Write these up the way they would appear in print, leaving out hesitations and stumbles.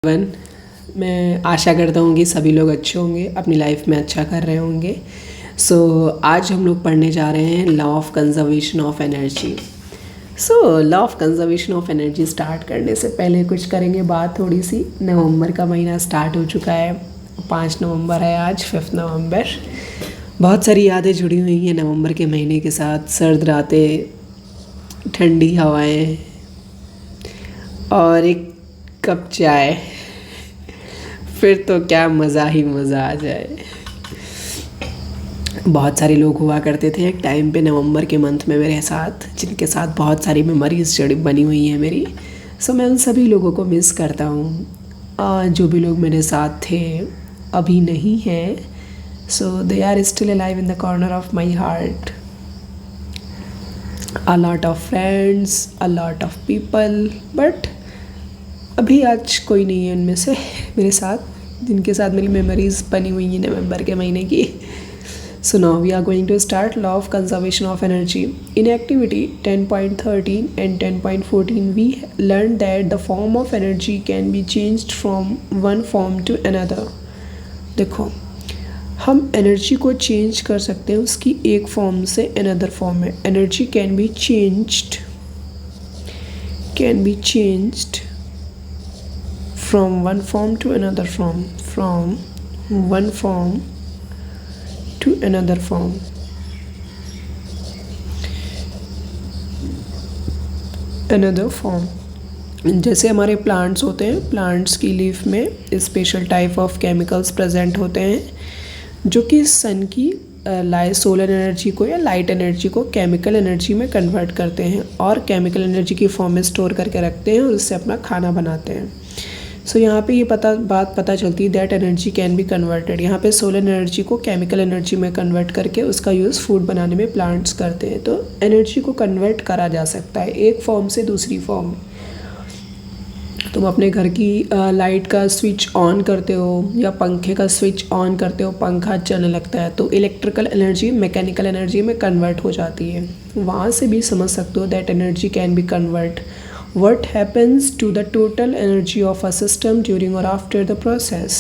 One मैं आशा करता हूँ कि सभी लोग अच्छे होंगे, अपनी लाइफ में अच्छा कर रहे होंगे। आज हम लोग पढ़ने जा रहे हैं law of conservation of energy. Law of conservation of energy start करने से पहले कुछ करेंगे बात थोड़ी सी। नवंबर का महीना स्टार्ट हो चुका है, 5 नवंबर है आज, 5 नवंबर। बहुत सारी यादें जुड़ी हुई हैं नवंबर के महीने के साथ। सर्द रातें, ठंडी हवाएं और एक कप चाय, फिर तो क्या मज़ा ही मज़ा आ जाए। बहुत सारे लोग हुआ करते थे एक टाइम पे नवंबर के मंथ में मेरे साथ, जिनके साथ बहुत सारी मेमोरीज बनी हुई हैं मेरी। मैं उन सभी लोगों को मिस करता हूँ। जो भी लोग मेरे साथ थे अभी नहीं हैं, they are still alive in the corner of my heart. A lot of friends, a lot of people, but अभी आज कोई नहीं है उनमें से मेरे साथ, जिनके साथ मेरी मेमोरीज बनी हुई हैं नवंबर के महीने की। Now we are going to start law of conservation of energy. In activity 10.13 and 10.14 we learned that the form of energy can be changed from one form to another. देखो, हम एनर्जी को change कर सकते हैं उसकी एक form से another form में। Energy can be changed from one form to another form, from one form to another form. Another form, जैसे हमारे प्लांट्स होते हैं, प्लांट्स की लीफ में special type of chemicals present होते हैं जो कि सन की सोलर एनर्जी को या लाइट एनर्जी को केमिकल एनर्जी में कन्वर्ट करते हैं और केमिकल एनर्जी की फॉर्म में स्टोर करके रखते हैं और उससे अपना खाना बनाते हैं। यहाँ पे ये बात पता चलती है that energy can be converted. यहाँ पे सोलर एनर्जी को केमिकल एनर्जी में कन्वर्ट करके उसका यूज़ फूड बनाने में प्लांट्स करते हैं। तो एनर्जी को कन्वर्ट करा जा सकता है एक फॉर्म से दूसरी फॉर्म। तुम अपने घर की लाइट का स्विच ऑन करते हो या पंखे का स्विच ऑन करते हो, पंखा चलने लगता है तो इलेक्ट्रिकल एनर्जी मैकेनिकल एनर्जी में कन्वर्ट हो जाती है। वहाँ से भी समझ सकते हो that energy can be convert. What happens to the total energy of a system during or after the process?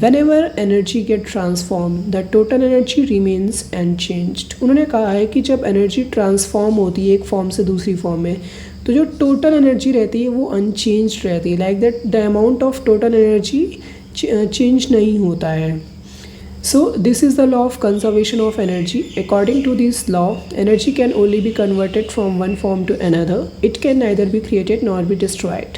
Whenever energy get transformed, the total energy remains unchanged. उन्होंने कहा है कि जब एनर्जी ट्रांसफॉर्म होती है एक फॉर्म से दूसरी फॉर्म में, तो जो टोटल एनर्जी रहती है वो अनचेंज्ड रहती है। Like that the amount of total energy change नहीं होता है। This is the law of conservation of energy. According to this law, energy can only be converted from one form to another. It can neither be created nor be destroyed.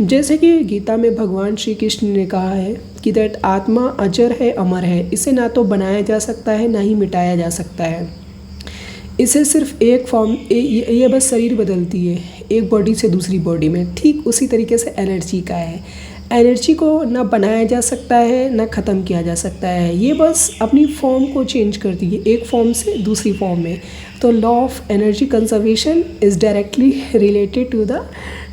जैसे कि गीता में भगवान श्री कृष्ण ने कहा है कि दैट आत्मा अजर है, अमर है, इसे ना तो बनाया जा सकता है ना ही मिटाया जा सकता है। इसे सिर्फ एक फॉर्म, ये बस शरीर बदलती है एक बॉडी से दूसरी बॉडी में। ठीक उसी तरीके से एनर्जी का है। एनर्जी को ना बनाया जा सकता है ना ख़त्म किया जा सकता है, ये बस अपनी फॉर्म को चेंज करती है एक फॉर्म से दूसरी फॉर्म में। तो law of energy conservation is directly related to the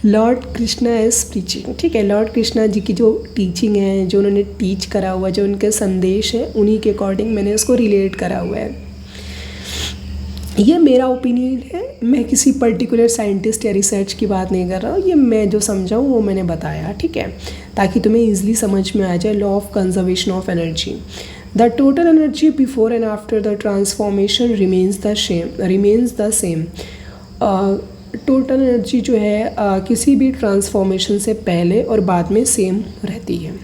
lord Krishna as teaching. ठीक है, लॉर्ड कृष्णा जी की जो टीचिंग है, जो उन्होंने टीच करा हुआ, जो उनके संदेश हैं, उन्हीं के अकॉर्डिंग मैंने इसको रिलेट करा हुआ है। ये मेरा ओपिनियन है, मैं किसी पर्टिकुलर साइंटिस्ट या रिसर्च की बात नहीं कर रहा हूँ। ये मैं जो समझा हूँ वो मैंने बताया, ठीक है, ताकि तुम्हें ईजिली समझ में आ जाए। Law of conservation of energy, the total energy before and after the transformation remains the same. Total energy जो है किसी भी ट्रांसफॉर्मेशन से पहले और बाद में सेम रहती है।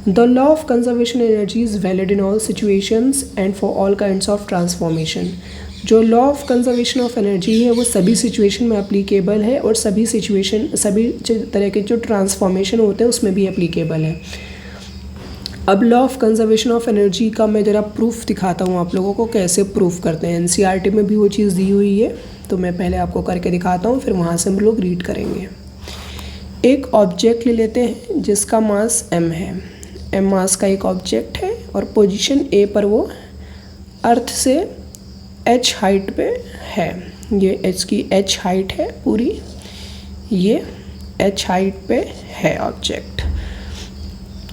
The law of conservation energy is valid in all situations and for all kinds of transformation. जो law of conservation of energy है वो सभी सिचुएशन में अप्लीकेबल है और सभी तरह के जो ट्रांसफॉर्मेशन होते हैं उसमें भी अप्लीकेबल है। अब law of conservation of energy का मैं ज़रा प्रूफ दिखाता हूँ आप लोगों को, कैसे प्रूफ करते हैं। एनसीईआरटी में भी वो चीज़ दी हुई है, तो मैं पहले आपको करके दिखाता हूँ, फिर वहाँ से हम लोग रीड करेंगे। एक ऑब्जेक्ट ले लेते हैं जिसका मास m है। m मास का एक ऑब्जेक्ट है और पोजीशन a पर वो अर्थ से h हाइट पे है। ये h की h हाइट है पूरी, ये h हाइट पे है ऑब्जेक्ट।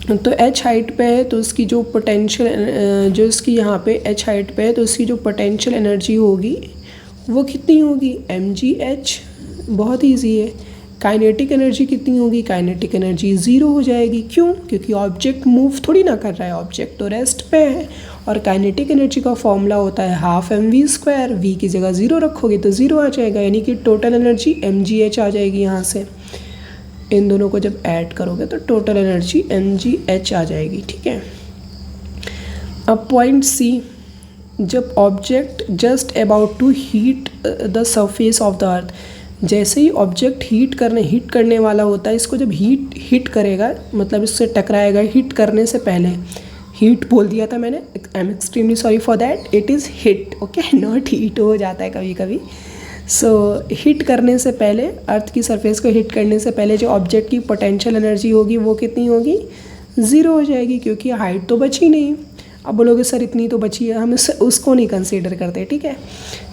तो h हाइट पे है तो इसकी जो पोटेंशियल, जो इसकी यहाँ पे h हाइट पे है तो इसकी जो पोटेंशियल एनर्जी होगी वो कितनी होगी, mgh। बहुत ईजी है, काइनेटिक एनर्जी कितनी होगी, काइनेटिक एनर्जी 0 हो जाएगी। क्यों? क्योंकि ऑब्जेक्ट मूव थोड़ी ना कर रहा है, ऑब्जेक्ट तो रेस्ट पे है। और काइनेटिक एनर्जी का फॉर्मूला होता है हाफ mv²। v की जगह 0 रखोगे तो 0 आ जाएगा, यानी कि टोटल एनर्जी mgh आ जाएगी। यहाँ से इन दोनों को जब ऐड करोगे तो टोटल एनर्जी mgh आ जाएगी, ठीक है। अब पॉइंट सी, जब object just about to hit the surface of the earth, जैसे ही ऑब्जेक्ट हीट करने वाला होता है, इसको जब हिट करेगा, मतलब इससे टकराएगा, हिट करने से पहले, हीट बोल दिया था मैंने, I am extremely sorry for that, it is hit, okay, not heat हो जाता है कभी कभी। सो हिट करने से पहले, अर्थ की सरफेस को हिट करने से पहले जो ऑब्जेक्ट की पोटेंशियल एनर्जी होगी वो कितनी होगी, 0 हो जाएगी, क्योंकि हाइट तो बची नहीं। अब बोलोगे सर इतनी तो बची है, हम उसको नहीं कंसीडर करते, ठीक है,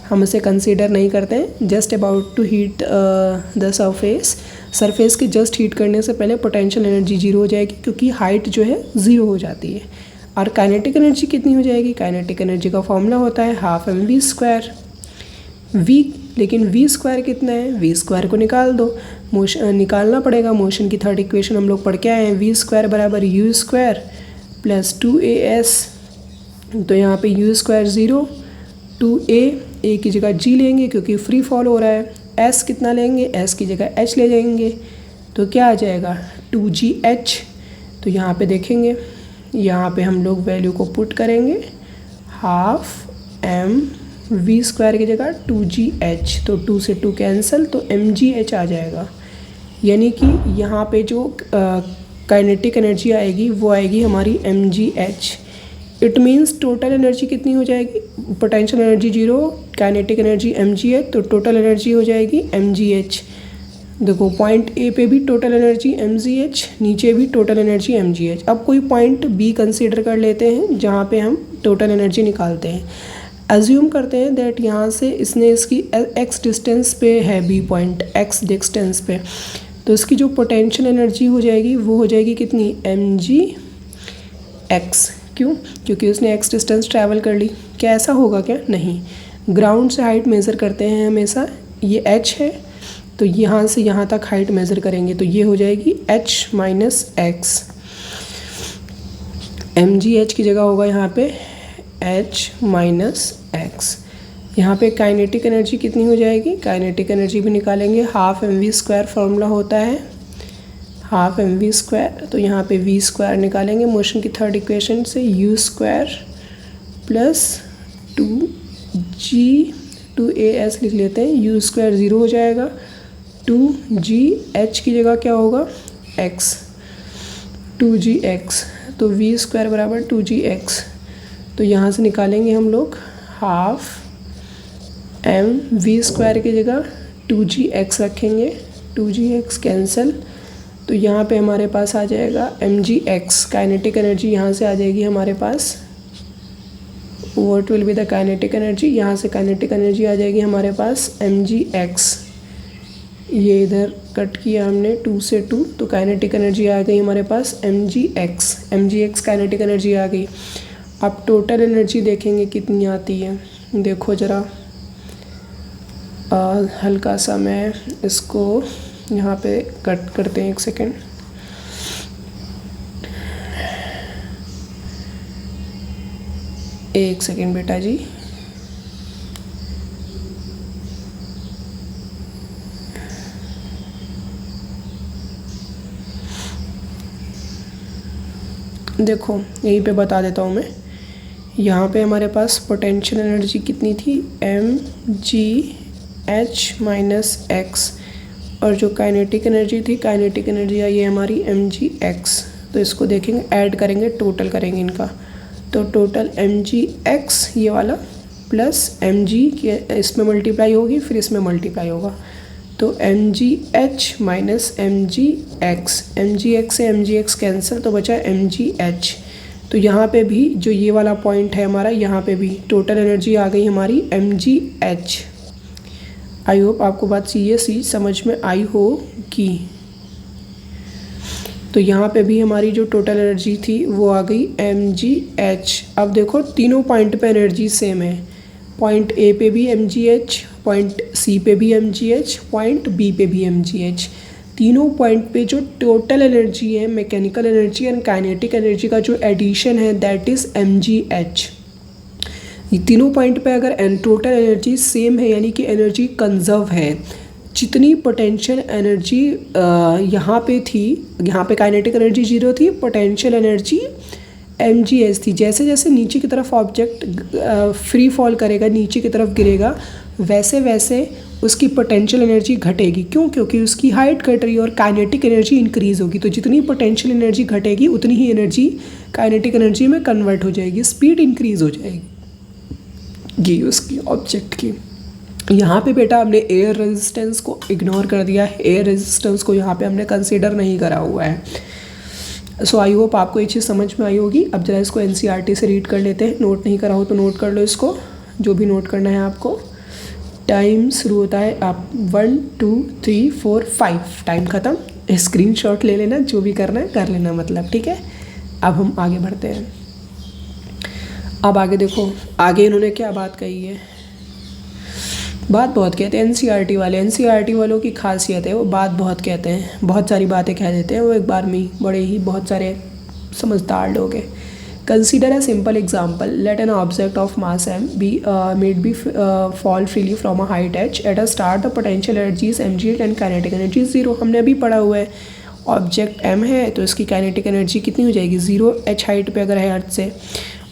हम इसे कंसीडर नहीं करते हैं। Just about to hit the surface के जस्ट हीट करने से पहले पोटेंशियल एनर्जी 0 हो जाएगी, क्योंकि हाइट जो है 0 हो जाती है। और काइनेटिक एनर्जी कितनी हो जाएगी, काइनेटिक एनर्जी का फॉर्मूला होता है हाफ mv²। v, लेकिन v² कितना है, v² को निकाल दो, मोशन निकालना पड़ेगा। मोशन की थर्ड इक्वेशन हम लोग पढ़ के आए हैं, v² बराबर u² प्लस 2as। तो यहाँ पे u² 0, 2a की जगह g लेंगे क्योंकि फ्री फॉल हो रहा है, s कितना लेंगे, s की जगह h ले जाएंगे, तो क्या आ जाएगा 2gh। तो यहाँ पे देखेंगे, यहाँ पे हम लोग वैल्यू को पुट करेंगे, हाफ mv² की जगह 2gh, तो 2 से 2 कैंसिल, तो mgh आ जाएगा। यानी कि यहाँ पे जो काइनेटिक एनर्जी आएगी वो आएगी हमारी mgh। It means total energy कितनी हो जाएगी, potential energy 0, kinetic energy mgh, तो टोटल एनर्जी हो जाएगी mgh। देखो पॉइंट ए पे भी टोटल एनर्जी mgh, नीचे भी टोटल एनर्जी mgh। अब कोई पॉइंट बी कंसीडर कर लेते हैं जहाँ पे हम टोटल एनर्जी निकालते हैं। एज्यूम करते हैं दैट यहाँ से इसने इसकी x डिस्टेंस पे है, बी पॉइंट x डिस्टेंस पे, तो इसकी जो पोटेंशियल एनर्जी हो जाएगी वो हो जाएगी कितनी, mgx। क्यों? क्योंकि उसने x डिस्टेंस ट्रैवल कर ली। क्या ऐसा होगा क्या? नहीं, ग्राउंड से हाइट मेज़र करते हैं हमेशा, ये h है, तो यहाँ से यहाँ तक हाइट मेज़र करेंगे, तो ये हो जाएगी h माइनस x। mgh की जगह होगा यहाँ पे h माइनस x। यहाँ पे काइनेटिक एनर्जी कितनी हो जाएगी, काइनेटिक एनर्जी भी निकालेंगे, हाफ mv² फार्मूला होता है, हाफ mv², तो यहाँ पे v² निकालेंगे मोशन की थर्ड इक्वेशन से, u² प्लस 2as लिख लेते हैं, u² 0 हो जाएगा, 2gh की जगह क्या होगा, x, 2gx, तो v² बराबर 2gx। तो यहाँ से निकालेंगे हम लोग हाफ mv² की जगह 2gx रखेंगे, 2gx कैंसिल, तो यहाँ पे हमारे पास आ जाएगा mgx। काइनेटिक एनर्जी यहाँ से आ जाएगी हमारे पास, what will be the kinetic energy, यहाँ से काइनेटिक एनर्जी आ जाएगी हमारे पास mgx। ये इधर कट किया हमने 2 से 2, तो काइनेटिक एनर्जी आ गई हमारे पास mgx काइनेटिक एनर्जी आ गई। अब टोटल एनर्जी देखेंगे कितनी आती है, देखो ज़रा, हल्का सा मैं इसको यहाँ पे कट करते हैं, 1 सेकेंड। एक सेकेंड बेटा जी, देखो यहीं पे बता देता हूँ मैं। यहाँ पे हमारे पास पोटेंशियल एनर्जी कितनी थी, mgh माइनस x, और जो काइनेटिक एनर्जी थी, काइनेटिक एनर्जी आई है हमारी mgx। तो इसको देखेंगे, ऐड करेंगे, टोटल करेंगे इनका, तो टोटल mgx ये वाला प्लस mg के इसमें मल्टीप्लाई होगी, फिर इसमें मल्टीप्लाई होगा, तो mgh माइनस mgx, mgx से mgx कैंसिल, तो बचा mgh। तो यहाँ पे भी जो ये वाला पॉइंट है हमारा, यहाँ पे भी टोटल एनर्जी आ गई हमारी mgh। आई होप आपको बात ये सी समझ में आई होगी। तो यहाँ पे भी हमारी जो टोटल एनर्जी थी वो आ गई mgh। अब देखो तीनों पॉइंट पे एनर्जी सेम है, पॉइंट ए पे भी mgh, पॉइंट सी पे भी mgh, पॉइंट बी पे भी mgh। तीनों पॉइंट पे जो टोटल एनर्जी है, mechanical energy and kinetic energy का जो एडिशन है दैट इज़ mgh। ये तीनों पॉइंट पे अगर टोटल एनर्जी सेम है यानी कि एनर्जी कंजर्व है, जितनी पोटेंशियल एनर्जी यहाँ पे थी, यहाँ पे काइनेटिक एनर्जी 0 थी, पोटेंशियल एनर्जी mgh थी। जैसे जैसे नीचे की तरफ ऑब्जेक्ट फ्री फॉल करेगा, नीचे की तरफ गिरेगा, वैसे वैसे उसकी पोटेंशियल एनर्जी घटेगी। क्यों? क्योंकि उसकी हाइट घट रही है और काइनेटिक एनर्जी इंक्रीज़ होगी। तो जितनी पोटेंशियल एनर्जी घटेगी उतनी ही एनर्जी काइनेटिक एनर्जी में कन्वर्ट हो जाएगी, स्पीड इंक्रीज़ हो जाएगी उसकी ऑब्जेक्ट की। यहाँ पे बेटा हमने एयर रेजिस्टेंस को इग्नोर कर दिया है, एयर रेजिस्टेंस को यहाँ पे हमने कंसीडर नहीं करा हुआ है। सो आई होप आपको ये चीज़ समझ में आई होगी। अब जरा इसको NCERT से रीड कर लेते हैं। नोट नहीं करा हो तो नोट कर लो इसको, जो भी नोट करना है आपको। टाइम शुरू होता है आप 1 2 3 4 5, टाइम ख़त्म। स्क्रीनशॉट ले लेना, जो भी करना है कर लेना, मतलब ठीक है। अब हम आगे बढ़ते हैं। अब आगे देखो, आगे इन्होंने क्या बात कही है। बात बहुत कहते हैं NCERT वाले। NCERT वालों की खासियत है वो बात बहुत कहते हैं, बहुत सारी बातें कह देते हैं वो एक बार में। बड़े ही बहुत सारे समझदार लोग हैं। Consider a simple example, let an object of mass m be made be fall freely from a height h। At a start the potential energy is mgh and kinetic energy 0। हमने अभी पढ़ा हुआ है, ऑब्जेक्ट m है तो इसकी kinetic energy कितनी हो जाएगी, 0 h हाइट पे अगर है अर्थ से,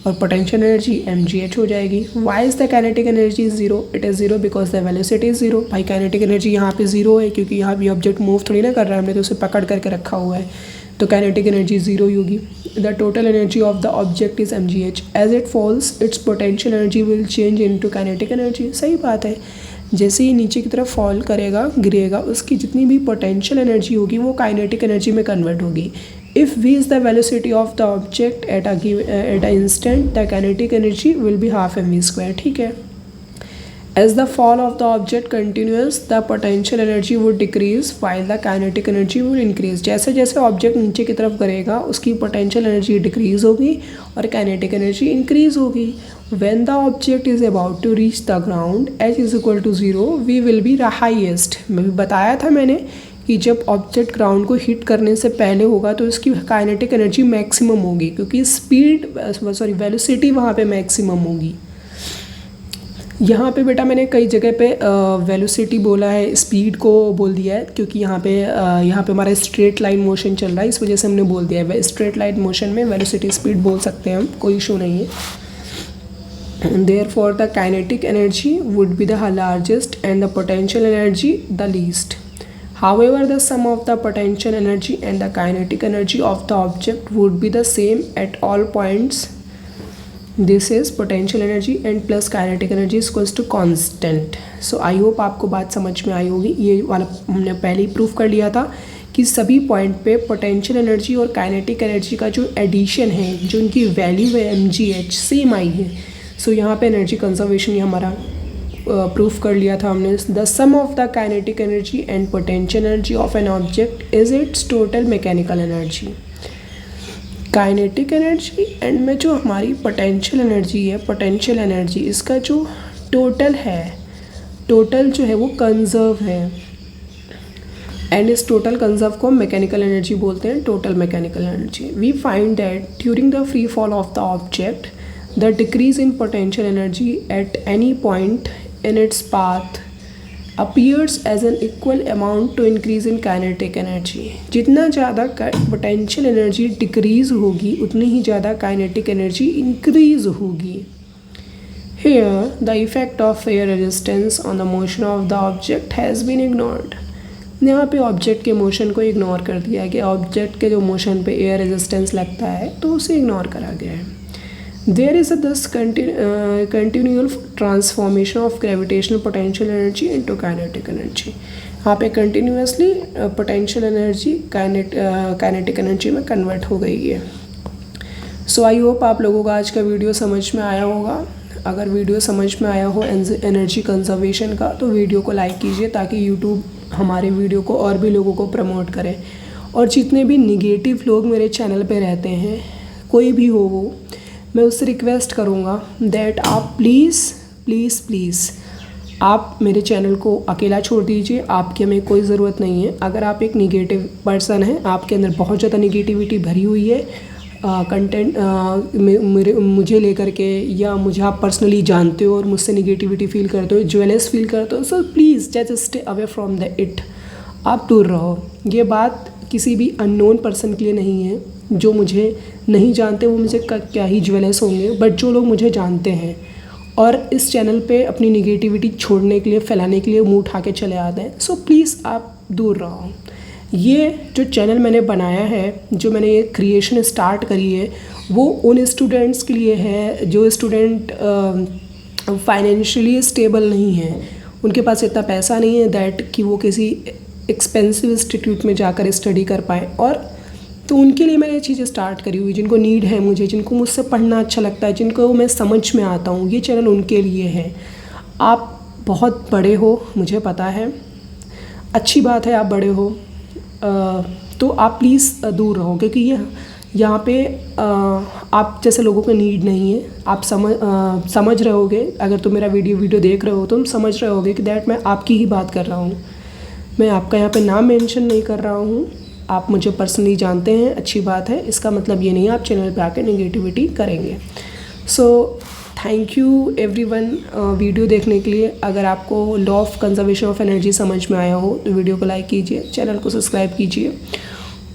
और पोटेंशियल एनर्जी mgh हो जाएगी। Why is the kinetic energy is 0? It is 0 because the velocity is 0। भाई काइनेटिक एनर्जी यहाँ पे 0 है क्योंकि यहाँ भी ऑब्जेक्ट मूव थोड़ी ना कर रहा है, हमने तो उसे पकड़ करके रखा हुआ है, तो काइनेटिक एनर्जी 0 ही होगी। The total energy of the object is mgh। As it falls its potential energy will change into kinetic energy. सही बात है, जैसे ही नीचे की तरफ फॉल करेगा, गिरेगा, उसकी जितनी भी पोटेंशियल एनर्जी होगी वो काइनेटिक एनर्जी में कन्वर्ट होगी। If v is the velocity of the object at a instant, the kinetic energy will be half mv square। ठीक है। As the fall of the object continues, the potential energy would decrease while the kinetic energy would increase। जैसे जैसे object नीचे की तरफ करेगा उसकी potential energy decrease होगी और काइनेटिक एनर्जी इंक्रीज होगी। When the object is about to reach the ground, h is equal to 0, v will be the highest। मैं भी बताया था मैंने कि जब ऑब्जेक्ट ग्राउंड को हिट करने से पहले होगा तो इसकी काइनेटिक एनर्जी मैक्सिमम होगी, क्योंकि वेलोसिटी वहाँ पे मैक्सिमम होगी। यहाँ पे बेटा मैंने कई जगह पे वेलोसिटी बोला है, स्पीड को बोल दिया है, क्योंकि यहाँ पे हमारा स्ट्रेट लाइन मोशन चल रहा है, इस वजह से हमने बोल दिया है। स्ट्रेट लाइन मोशन में वेलोसिटी स्पीड बोल सकते हैं हम, कोई इशू नहीं है। Therefore the kinetic energy would be the largest and the potential energy the least। However, the sum of the potential energy and the kinetic energy of the object would be the same at all points। This is potential energy and plus kinetic energy is equals to constant। So I hope आपको बात समझ में आई होगी। ये वाला हमने पहले ही proof कर लिया था कि सभी पॉइंट पे पोटेंशियल एनर्जी और काइनेटिक एनर्जी का जो एडिशन है, जो उनकी वैल्यू है mgh सेम आई है। सो यहाँ पे एनर्जी कंजर्वेशन ये हमारा प्रूफ कर लिया था हमने। The sum of the kinetic energy and potential energy of an object is its total mechanical energy. Kinetic energy and में जो हमारी पोटेंशियल एनर्जी है, पोटेंशियल एनर्जी इसका जो टोटल है, टोटल जो है वो कंजर्व है, एंड इस टोटल कंजर्व को मैकेनिकल एनर्जी बोलते हैं, total mechanical energy. We find that during the free fall of the object the decrease in potential energy at any point in its path appears as an equal amount to increase in kinetic energy। जितना ज़्यादा potential energy decrease होगी उतनी ही ज़्यादा kinetic energy increase होगी। Here the effect of air resistance on the motion of the object has been ignored। यहाँ पे object के motion को इग्नोर कर दिया गया। ऑब्जेक्ट के जो मोशन पे एयर रेजिस्टेंस लगता है तो उसे इग्नोर करा गया है। There is a thus continual transformation of gravitational potential energy into kinetic energy। यहाँ पे continuously potential energy kinetic energy में कन्वर्ट हो गई है। सो आई होप आप लोगों को आज का वीडियो समझ में आया होगा। अगर वीडियो समझ में आया हो एनर्जी कंजर्वेशन का तो वीडियो को लाइक कीजिए ताकि यूट्यूब हमारे वीडियो को और भी लोगों को प्रमोट करे। और जितने भी निगेटिव लोग मेरे चैनल पे रहते हैं, कोई भी हो वो, मैं उससे रिक्वेस्ट करूँगा दैट आप प्लीज़ आप मेरे चैनल को अकेला छोड़ दीजिए, आपकी हमें कोई ज़रूरत नहीं है। अगर आप एक निगेटिव पर्सन हैं, आपके अंदर बहुत ज़्यादा निगेटिविटी भरी हुई है कंटेंट मुझे लेकर के, या मुझे आप पर्सनली जानते हो और मुझसे निगेटिविटी फील करते हो, ज्वेलस फील करते हो, so please just stay away from the it. आप दूर रहो। ये बात किसी भी अननोन पर्सन के लिए नहीं है। जो मुझे नहीं जानते वो मुझे क्या ही ज्वेलस होंगे, बट जो लोग मुझे जानते हैं और इस चैनल पे अपनी निगेटिविटी छोड़ने के लिए, फैलाने के लिए मुंह उठा के चले आते हैं, सो प्लीज़ आप दूर रहो। ये जो चैनल मैंने बनाया है, जो मैंने ये क्रिएशन स्टार्ट करी है, वो उन स्टूडेंट्स के लिए है जो स्टूडेंट फाइनेंशियली स्टेबल नहीं है, उनके पास इतना पैसा नहीं है दैट कि वो किसी एक्सपेंसिव इंस्टीट्यूट में जाकर स्टडी कर पाएँ। और तो उनके लिए मैंने ये चीज़ें स्टार्ट करी हुई, जिनको नीड है मुझे, जिनको मुझसे पढ़ना अच्छा लगता है, जिनको मैं समझ में आता हूँ, ये चैनल उनके लिए है। आप बहुत बड़े हो, मुझे पता है, अच्छी बात है, आप बड़े हो, तो आप प्लीज़ दूर रहो, क्योंकि ये यहाँ पे आप जैसे लोगों को नीड नहीं है। आप समझ रहे होगे, अगर तुम मेरा वीडियो देख रहे हो, तुम समझ रहे होगे कि दैट मैं आपकी ही बात कर रहा हूँ। मैं आपका यहाँ पे नाम मेंशन नहीं कर रहा हूँ, आप मुझे पर्सनली जानते हैं, अच्छी बात है। इसका मतलब ये नहीं है आप चैनल पे आके नेगेटिविटी करेंगे। So thank you everyone video देखने के लिए। अगर आपको law of conservation of energy समझ में आया हो तो वीडियो को लाइक कीजिए, चैनल को सब्सक्राइब कीजिए,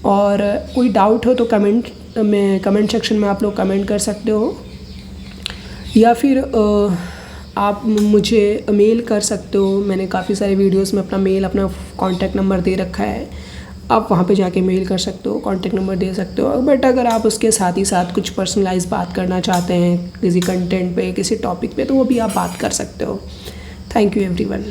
और कोई डाउट हो तो कमेंट सेक्शन में आप लोग कमेंट कर सकते हो, या फिर आप मुझे मेल कर सकते हो। मैंने काफ़ी सारे वीडियोस में अपना मेल, अपना कॉन्टैक्ट नंबर दे रखा है, आप वहाँ पे जाके मेल कर सकते हो, कॉन्टैक्ट नंबर दे सकते हो। बट अगर आप उसके साथ ही साथ कुछ पर्सनलाइज बात करना चाहते हैं किसी कंटेंट पे, किसी टॉपिक पे, तो वो भी आप बात कर सकते हो। Thank you everyone.